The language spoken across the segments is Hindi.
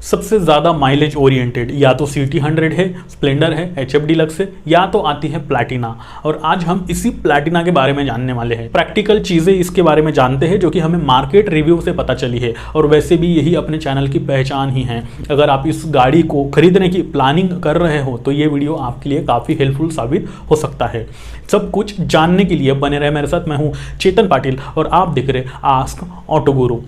सबसे ज़्यादा माइलेज ओरिएंटेड या तो सिटी 100 है, स्प्लेंडर है, HF डिलक्स है, या तो आती है प्लैटिना। और आज हम इसी प्लैटिना के बारे में जानने वाले हैं। प्रैक्टिकल चीज़ें इसके बारे में जानते हैं जो कि हमें मार्केट रिव्यू से पता चली है, और वैसे भी यही अपने चैनल की पहचान ही है। अगर आप इस गाड़ी को खरीदने की प्लानिंग कर रहे हो तो ये वीडियो आपके लिए काफ़ी हेल्पफुल साबित हो सकता है। सब कुछ जानने के लिए बने रहे मेरे साथ। मैं हूँ चेतन पाटिल और आप देख रहे आस्क ऑटो गुरु।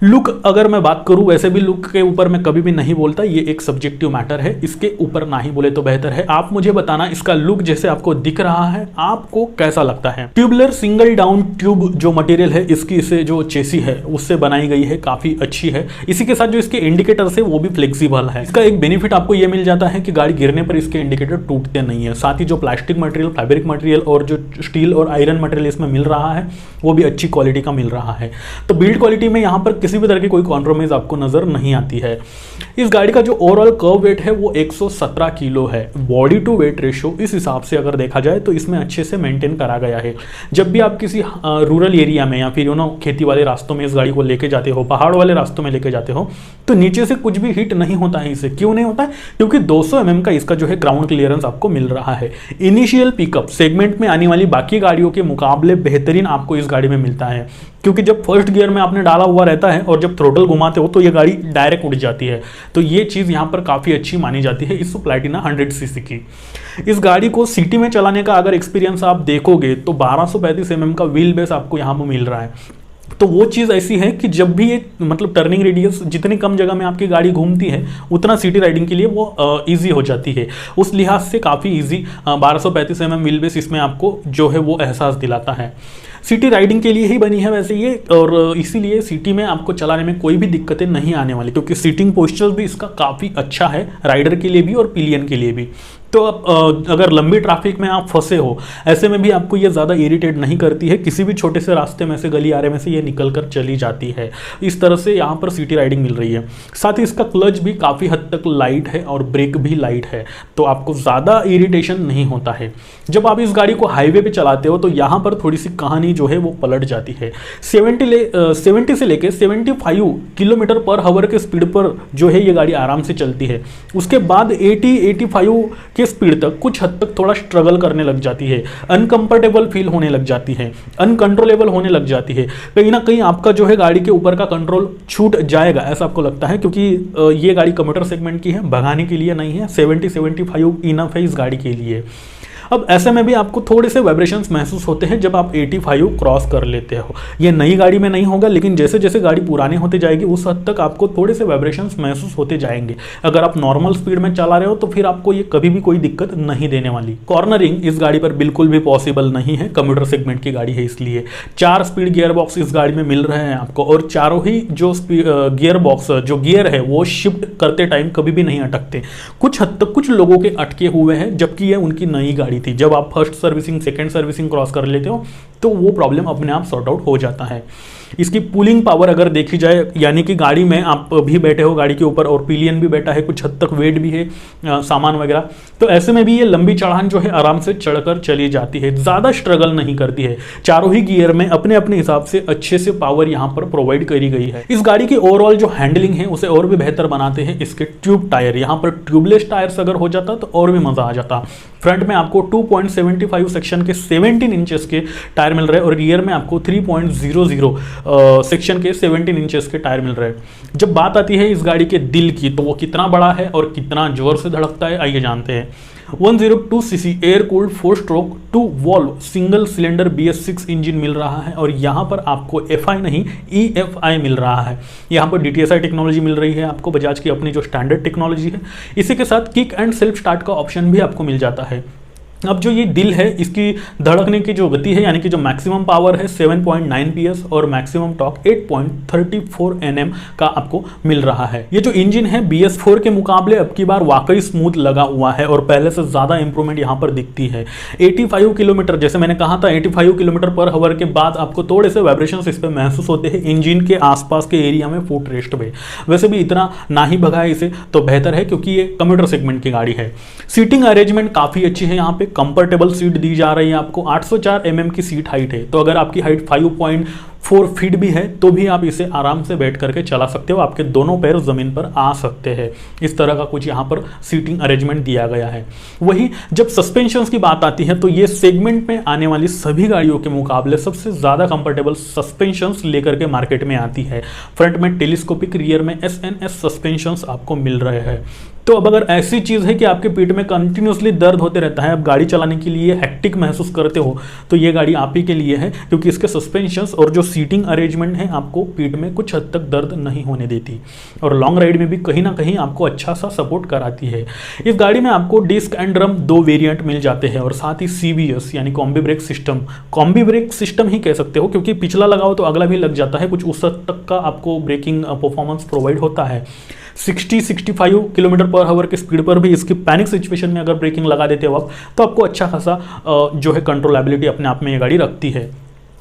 लुक अगर मैं बात करूं, वैसे भी लुक के ऊपर मैं कभी भी नहीं बोलता, ये एक सब्जेक्टिव मैटर है, इसके ऊपर ना ही बोले तो बेहतर है। आप मुझे बताना इसका लुक जैसे आपको दिख रहा है आपको कैसा लगता है। ट्यूबुलर सिंगल डाउन ट्यूब जो मटेरियल है इसकी, इसे जो चेसी है उससे बनाई गई है, काफी अच्छी है। इसी के साथ जो इसके इंडिकेटर्स है वो भी फ्लेक्सिबल है। इसका एक बेनिफिट आपको ये मिल जाता है कि गाड़ी गिरने पर इसके इंडिकेटर टूटते नहीं है। साथ ही जो प्लास्टिक मटेरियल, फैब्रिक मटेरियल और जो स्टील और आयरन मटेरियल इसमें मिल रहा है वो भी अच्छी क्वालिटी का मिल रहा है। तो बिल्ड क्वालिटी में यहाँ पर किसी भी तरह की कोई कॉम्प्रोमाइज आपको नजर नहीं आती है। इस गाड़ी का जो ओवरऑल कर्व वेट है वो 117 किलो है। बॉडी टू वेट रेशियो इस हिसाब से अगर देखा जाए तो इसमें अच्छे से मेंटेन करा गया है। जब भी आप किसी रूरल एरिया में या फिर खेती वाले रास्तों में इस गाड़ी को लेके जाते हो, पहाड़ वाले रास्तों में लेके जाते हो, तो नीचे से कुछ भी हिट नहीं होता है इसे। क्यों नहीं होता है? क्योंकि 200 mm का इसका जो है ग्राउंड क्लियरेंस आपको मिल रहा है। इनिशियल पिकअप सेगमेंट में आने वाली बाकी गाड़ियों के मुकाबले बेहतरीन आपको इस गाड़ी में मिलता है, क्योंकि जब फर्स्ट गियर में आपने डाला हुआ रहता है और जब थ्रोटल घुमाते हो तो ये गाड़ी डायरेक्ट उड़ जाती है। तो ये चीज़ यहाँ पर काफ़ी अच्छी मानी जाती है इस प्लैटिना 100 सीसी की। इस गाड़ी को सिटी में चलाने का अगर एक्सपीरियंस आप देखोगे तो 1235 mm का व्हील बेस आपको यहाँ पर मिल रहा है। तो वो चीज़ ऐसी है कि जब भी ये मतलब टर्निंग रेडियस जितनी कम जगह में आपकी गाड़ी घूमती है उतना सिटी राइडिंग के लिए वो इजी हो जाती है। उस लिहाज से काफ़ी इजी 1235 mm व्हील बेस इसमें आपको जो है वो एहसास दिलाता है। सिटी राइडिंग के लिए ही बनी है वैसे ये, और इसीलिए सिटी में आपको चलाने में कोई भी दिक्कतें नहीं आने वाली, क्योंकि सीटिंग पोस्चर भी इसका काफ़ी अच्छा है राइडर के लिए भी और पिलियन के लिए भी। तो अगर लंबी ट्रैफिक में आप फंसे हो, ऐसे में भी आपको ये ज़्यादा इरिटेट नहीं करती है। किसी भी छोटे से रास्ते में से, गली आरे में से ये निकल कर चली जाती है। इस तरह से यहाँ पर सिटी राइडिंग मिल रही है। साथ ही इसका क्लच भी काफ़ी हद तक लाइट है और ब्रेक भी लाइट है, तो आपको ज़्यादा इरिटेशन नहीं होता है। जब आप इस गाड़ी को हाईवे पे चलाते हो तो यहाँ पर थोड़ी सी कहानी जो है वो पलट जाती है। 70 से लेके 75 किलोमीटर पर आवर के स्पीड पर जो है ये गाड़ी आराम से चलती है। उसके बाद 80-85 के स्पीड तक कुछ हद तक थोड़ा स्ट्रगल करने लग जाती है, अनकंफर्टेबल फील होने लग जाती है, अनकंट्रोलेबल होने लग जाती है। कहीं ना कहीं आपका जो है गाड़ी के ऊपर का कंट्रोल छूट जाएगा ऐसा आपको लगता है, क्योंकि ये गाड़ी कम्यूटर सेगमेंट की है, भगाने के लिए नहीं है। 70-75 इनफ है इस गाड़ी के लिए। अब ऐसे में भी आपको थोड़े से वाइब्रेशंस महसूस होते हैं जब आप 85 क्रॉस कर लेते हो। ये नई गाड़ी में नहीं होगा, लेकिन जैसे जैसे गाड़ी पुरानी होती जाएगी उस हद तक आपको थोड़े से वाइब्रेशंस महसूस होते जाएंगे। अगर आप नॉर्मल स्पीड में चला रहे हो तो फिर आपको ये कभी भी कोई दिक्कत नहीं देने वाली। कॉर्नरिंग इस गाड़ी पर बिल्कुल भी पॉसिबल नहीं है, कम्यूटर सेगमेंट की गाड़ी है इसलिए। 4 स्पीड गियर बॉक्स इस गाड़ी में मिल रहे हैं आपको, और चारों ही जो गियर बॉक्स जो गियर है वो शिफ्ट करते टाइम कभी भी नहीं अटकते। कुछ हद तक कुछ लोगों के अटके हुए हैं, जबकि ये उनकी नई गाड़ी थी। जब आप first servicing, second servicing cross कर लेते हो तो वो प्रॉब्लम अपने आप सॉर्ट आउट हो जाता है। इसकी पुलिंग पावर अगर देखी जाए, यानी कि गाड़ी में आप भी बैठे हो गाड़ी के ऊपर और पिलियन भी बैठा है, कुछ हद तक वेट भी है, सामान वगैरह, तो ऐसे में भी ये लंबी चढ़ान जो है आराम से चढ़कर चली जाती है, ज़्यादा स्ट्रगल नहीं करती है। चारों ही गियर में अपने अपने हिसाब से अच्छे से पावर यहाँ पर प्रोवाइड करी गई है। इस गाड़ी की ओवरऑल जो हैंडलिंग है उसे और भी बेहतर बनाते हैं इसके ट्यूब टायर। यहाँ पर ट्यूबलेस टायर्स अगर हो जाता तो और भी मजा आ जाता। फ्रंट में आपको 2.75 सेक्शन के 17 इंचेस के टायर मिल रहे हैं और रियर में आपको 3.00 सेक्शन के 17 इंचेस के टायर मिल रहे हैं। जब बात आती है इस गाड़ी के दिल की, तो वो कितना बड़ा है और कितना जोर से धड़कता है आइए जानते हैं। 102 CC air cooled 4 stroke 2 valve single cylinder BS6 engine मिल रहा है, और यहाँ पर आपको FI नहीं EFI मिल रहा है। यहाँ पर DTSI टेक्नोलॉजी मिल रही है आपको, बजाज की अपनी जो स्टैंडर्ड टेक्नोलॉजी है। इसी के साथ किक एंड सेल्फ स्टार्ट का ऑप्शन भी आपको मिल जाता है। अब जो ये दिल है इसकी धड़कने की जो गति है, यानी कि जो मैक्सिमम पावर है 7.9 PS और मैक्सिमम टॉर्क 8.34 Nm का आपको मिल रहा है। ये जो इंजन है BS4 के मुकाबले अब की बार वाकई स्मूथ लगा हुआ है और पहले से ज़्यादा इंप्रूवमेंट यहाँ पर दिखती है। 85 किलोमीटर, जैसे मैंने कहा था 85 किलोमीटर पर आवर के बाद आपको थोड़े से वाइब्रेशंस इस पर महसूस होते हैं इंजन के आसपास के एरिया में, फुट रेस्ट पे। वैसे भी इतना ना ही भगाए इसे तो बेहतर है, क्योंकि ये कम्यूटर सेगमेंट की गाड़ी है। सीटिंग अरेंजमेंट काफ़ी अच्छी है, यहाँ पे कंफर्टेबल सीट दी जा रही है आपको। 804 mm की सीट हाइट है, तो अगर आपकी हाइट 4 फीट भी है तो भी आप इसे आराम से बैठ करके चला सकते हो, आपके दोनों पैर ज़मीन पर आ सकते हैं। इस तरह का कुछ यहाँ पर सीटिंग अरेंजमेंट दिया गया है। वही जब सस्पेंशंस की बात आती है तो ये सेगमेंट में आने वाली सभी गाड़ियों के मुकाबले सबसे ज़्यादा कंफर्टेबल सस्पेंशंस लेकर के मार्केट में आती है। फ्रंट में टेलीस्कोपिक, रियर में एसएनएस सस्पेंशंस आपको मिल रहे हैं। तो अब अगर ऐसी चीज़ है कि आपके पीठ में कंटिन्यूसली दर्द होते रहता है, आप गाड़ी चलाने के लिए हेक्टिक महसूस करते हो, तो ये गाड़ी आप ही के लिए है, क्योंकि इसके सस्पेंशंस और जो सीटिंग अरेंजमेंट है आपको पीठ में कुछ हद तक दर्द नहीं होने देती और लॉन्ग राइड में भी कहीं ना कहीं आपको अच्छा सा सपोर्ट कराती है। इस गाड़ी में आपको डिस्क एंड ड्रम 2 वेरिएंट मिल जाते हैं और साथ ही CBS यानी कॉम्बी ब्रेक सिस्टम ही कह सकते हो, क्योंकि पिछला लगाओ तो अगला भी लग जाता है। कुछ उस हद तक का आपको ब्रेकिंग परफॉर्मेंस प्रोवाइड होता है। 60-65 किलोमीटर पर आवर की स्पीड पर भी इसकी पैनिक सिचुएशन में अगर ब्रेकिंग लगा देते हो आप, तो आपको अच्छा खासा जो है कंट्रोलेबिलिटी अपने आप में ये गाड़ी रखती है।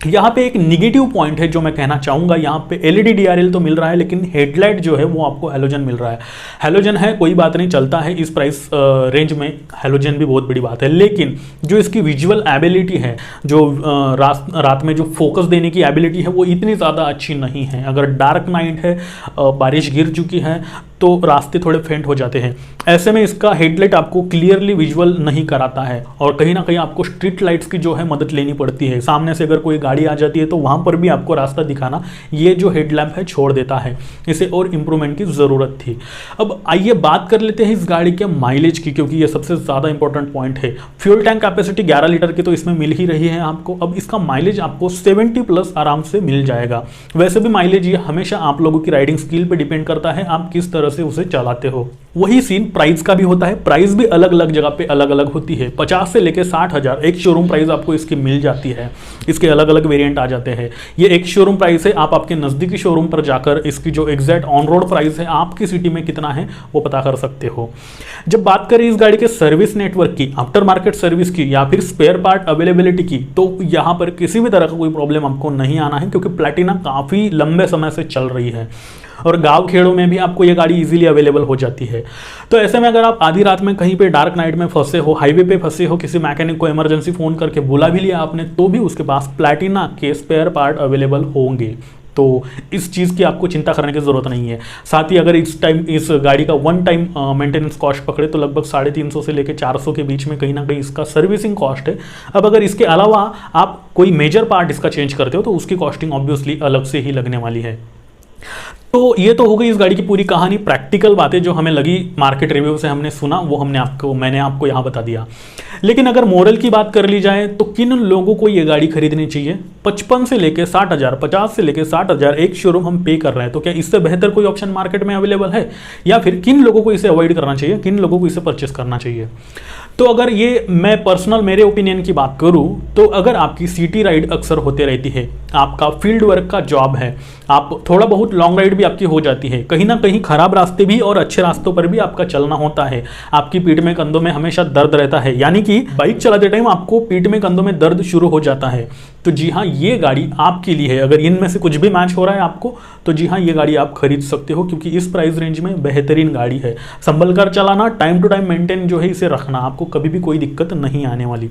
यहाँ पे एक निगेटिव पॉइंट है जो मैं कहना चाहूँगा, यहाँ पे LED DRL तो मिल रहा है लेकिन हेडलाइट जो है वो आपको हैलोजन मिल रहा है। हैलोजन है कोई बात नहीं, चलता है, इस प्राइस रेंज में हैलोजन भी बहुत बड़ी बात है, लेकिन जो इसकी विजुअल एबिलिटी है, जो रात में जो फोकस देने की एबिलिटी है वो इतनी ज़्यादा अच्छी नहीं है। अगर डार्क नाइट है, बारिश गिर चुकी है तो रास्ते थोड़े फेंट हो जाते हैं, ऐसे में इसका हेडलाइट आपको क्लियरली विजुअल नहीं कराता है और कहीं ना कहीं आपको स्ट्रीट लाइट्स की जो है मदद लेनी पड़ती है। सामने से अगर कोई गाड़ी आ जाती है तो वहाँ पर भी आपको रास्ता दिखाना ये जो हेडलैम्प है छोड़ देता है। इसे और इम्प्रूवमेंट की ज़रूरत थी। अब आइए बात कर लेते हैं इस गाड़ी के माइलेज की, क्योंकि ये सबसे ज़्यादा इंपॉर्टेंट पॉइंट है। फ्यूल टैंक कैपेसिटी 11 लीटर की तो इसमें मिल ही रही है आपको। अब इसका माइलेज आपको 70+ आराम से मिल जाएगा। वैसे भी माइलेज ये हमेशा आप लोगों की राइडिंग स्किल पर डिपेंड करता है, आप किस तरह से उसे चलाते हो। वही सीन प्राइस का भी होता है। प्राइस भी अलग अलग जगह पे अलग अलग होती है। 50 से लेके 60,000 एक शोरूम प्राइस आपको इसकी मिल जाती है। इसके अलग अलग वेरिएंट आ जाते हैं। ये एक शोरूम प्राइस है, आप आपके नज़दीकी शोरूम पर जाकर इसकी जो एग्जैक्ट ऑन रोड प्राइस है आपकी सिटी में कितना है वो पता कर सकते हो। जब बात करें इस गाड़ी के सर्विस नेटवर्क की, आफ्टर मार्केट सर्विस की या फिर स्पेयर पार्ट अवेलेबिलिटी की, तो यहाँ पर किसी भी तरह का कोई प्रॉब्लम आपको नहीं आना है, क्योंकि प्लैटिना काफ़ी लंबे समय से चल रही है और गांव खेड़ों में भी आपको ये गाड़ी इजीली अवेलेबल हो जाती है। तो ऐसे में अगर आप आधी रात में कहीं पे डार्क नाइट में फंसे हो, हाईवे पे फंसे हो, किसी मैकेनिक को इमरजेंसी फ़ोन करके बुला भी लिया आपने, तो भी उसके पास प्लैटिना के स्पेयर पार्ट अवेलेबल होंगे। तो इस चीज़ की आपको चिंता करने की ज़रूरत नहीं है। साथ ही अगर इस गाड़ी का 1 टाइम मेंटेनेंस कॉस्ट पकड़े तो लगभग 350 से लेकर 400 के बीच में कहीं ना कहीं इसका सर्विसिंग कॉस्ट है। अब अगर इसके अलावा आप कोई मेजर पार्ट इसका चेंज करते हो तो उसकी कॉस्टिंग ऑब्वियसली अलग से ही लगने वाली है। तो ये तो हो गई इस गाड़ी की पूरी कहानी। प्रैक्टिकल बातें जो हमें लगी मार्केट रिव्यू से हमने सुना वो मैंने आपको यहाँ बता दिया। लेकिन अगर मॉडल की बात कर ली जाए तो किन लोगों को ये गाड़ी खरीदनी चाहिए? 55 से लेके 60,000, 50 से लेके 60,000 एक शोरूम हम पे कर रहे हैं, तो क्या इससे बेहतर कोई ऑप्शन मार्केट में अवेलेबल है? या फिर किन लोगों को इसे अवॉइड करना चाहिए, किन लोगों को इसे परचेस करना चाहिए? तो अगर ये मैं पर्सनल मेरे ओपिनियन की बात करूं तो अगर आपकी सिटी राइड अक्सर होते रहती है, आपका फील्ड वर्क का जॉब है, आप थोड़ा बहुत लॉन्ग राइड भी आपकी हो जाती है, कहीं ना कहीं खराब रास्ते भी और अच्छे रास्तों पर भी आपका चलना होता है, आपकी पीठ में कंधों में हमेशा दर्द रहता है, यानी कि बाइक चलाते टाइम आपको पीठ में कंधों में दर्द शुरू हो जाता है, तो जी हाँ ये गाड़ी आपके लिए है। अगर इनमें से कुछ भी मैच हो रहा है आपको तो जी हाँ ये गाड़ी आप खरीद सकते हो, क्योंकि इस प्राइस रेंज में बेहतरीन गाड़ी है। संभल कर चलाना, टाइम टू टाइम मेंटेन जो है इसे रखना, आपको कभी भी कोई दिक्कत नहीं आने वाली।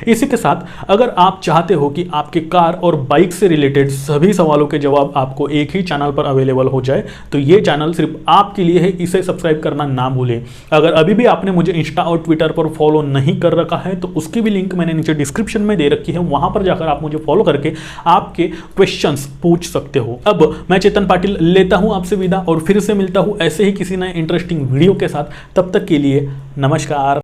इसी के साथ अगर आप चाहते हो कि आपके कार और बाइक से रिलेटेड सभी सवालों के जवाब आपको एक ही चैनल पर अवेलेबल हो जाए तो ये चैनल सिर्फ आपके लिए है, इसे सब्सक्राइब करना ना भूलें। अगर अभी भी आपने मुझे इंस्टा और ट्विटर पर फॉलो नहीं कर रखा है तो उसकी भी लिंक मैंने नीचे डिस्क्रिप्शन में दे रखी है, वहां पर जाकर आप मुझे फॉलो करके आपके क्वेश्चंस पूछ सकते हो। अब मैं चेतन पाटिल लेता हूं आपसे विदा और फिर से मिलता हूं ऐसे ही किसी नए इंटरेस्टिंग वीडियो के साथ। तब तक के लिए नमस्कार।